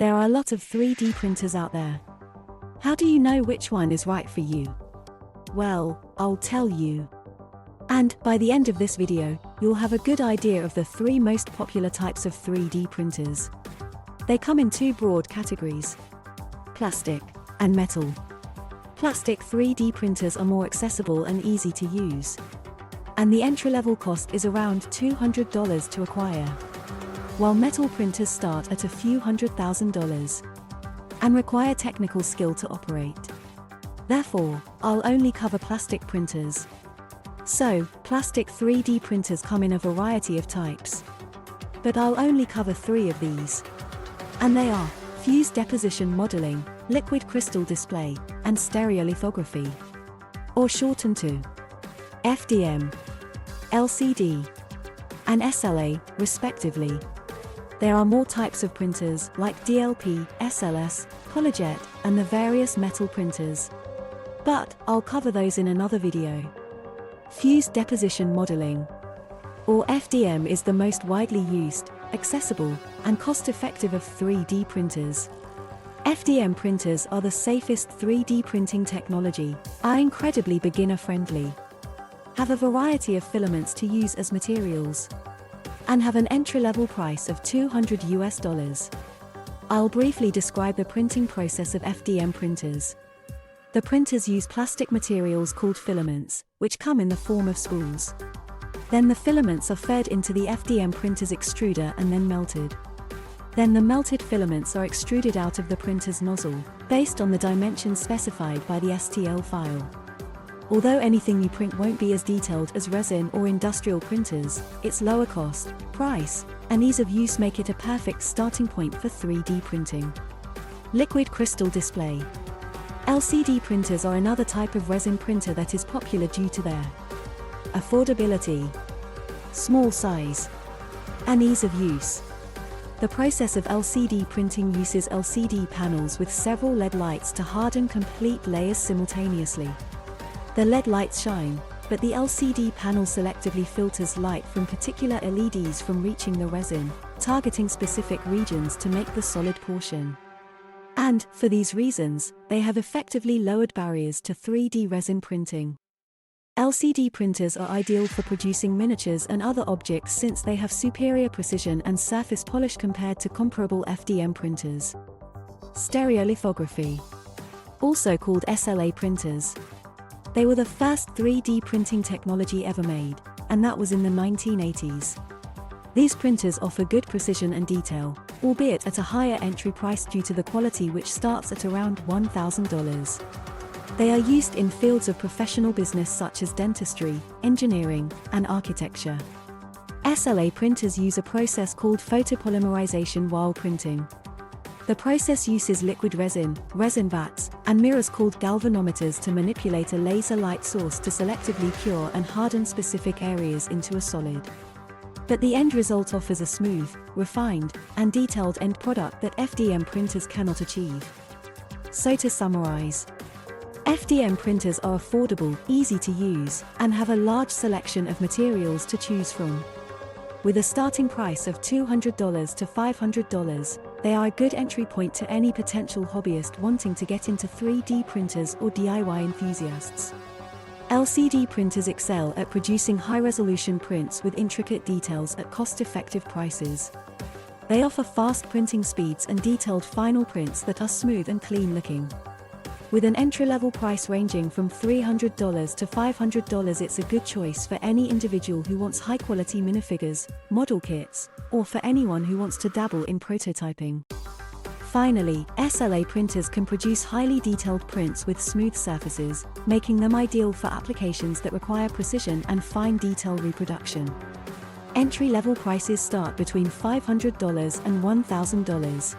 There are a lot of 3D printers out there. How do you know which one is right for you? Well, I'll tell you. And, by the end of this video, you'll have a good idea of the 3 most popular types of 3D printers. They come in 2 broad categories: plastic and metal. Plastic 3D printers are more accessible and easy to use. And the entry-level cost is around $200 to acquire, while metal printers start at a few $100,000 and require technical skill to operate. Therefore, I'll only cover plastic printers. So, plastic 3D printers come in a variety of types. But I'll only cover 3 of these. And they are fused deposition modeling, liquid crystal display, and stereolithography, or shortened to FDM, LCD, and SLA, respectively. There are more types of printers, like DLP, SLS, PolyJet, and the various metal printers. But, I'll cover those in another video. Fused deposition modeling, or FDM, is the most widely used, accessible, and cost-effective of 3D printers. FDM printers are the safest 3D printing technology, are incredibly beginner-friendly, have a variety of filaments to use as materials, and have an entry-level price of $200. I'll briefly describe the printing process of FDM printers. The printers use plastic materials called filaments, which come in the form of spools. Then the filaments are fed into the FDM printer's extruder and then melted. Then the melted filaments are extruded out of the printer's nozzle, based on the dimensions specified by the STL file. Although anything you print won't be as detailed as resin or industrial printers, its lower cost, price, and ease of use make it a perfect starting point for 3D printing. Liquid crystal display. LCD printers are another type of resin printer that is popular due to their affordability, small size, and ease of use. The process of LCD printing uses LCD panels with several LED lights to harden complete layers simultaneously. The LED lights shine, but the LCD panel selectively filters light from particular LEDs from reaching the resin, targeting specific regions to make the solid portion. And, for these reasons, they have effectively lowered barriers to 3D resin printing. LCD printers are ideal for producing miniatures and other objects since they have superior precision and surface polish compared to comparable FDM printers. Stereolithography, also called SLA printers. They were the first 3D printing technology ever made, and that was in the 1980s. These printers offer good precision and detail, albeit at a higher entry price due to the quality, which starts at around $1,000. They are used in fields of professional business such as dentistry, engineering, and architecture. SLA printers use a process called photopolymerization while printing. The process uses liquid resin, resin vats, and mirrors called galvanometers to manipulate a laser light source to selectively cure and harden specific areas into a solid. But the end result offers a smooth, refined, and detailed end product that FDM printers cannot achieve. So to summarize, FDM printers are affordable, easy to use, and have a large selection of materials to choose from. With a starting price of $200 to $500, they are a good entry point to any potential hobbyist wanting to get into 3D printers or DIY enthusiasts. LCD printers excel at producing high-resolution prints with intricate details at cost-effective prices. They offer fast printing speeds and detailed final prints that are smooth and clean-looking. With an entry-level price ranging from $300 to $500, it's a good choice for any individual who wants high-quality minifigures, model kits, or for anyone who wants to dabble in prototyping. Finally, SLA printers can produce highly detailed prints with smooth surfaces, making them ideal for applications that require precision and fine detail reproduction. Entry-level prices start between $500 and $1,000.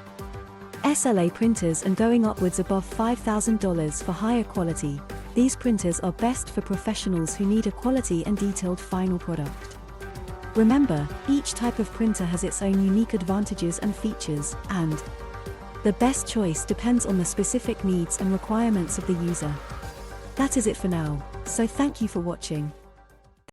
SLA printers and going upwards above $5,000 for higher quality. These printers are best for professionals who need a quality and detailed final product. Remember, each type of printer has its own unique advantages and features, and the best choice depends on the specific needs and requirements of the user. That is it for now, so thank you for watching.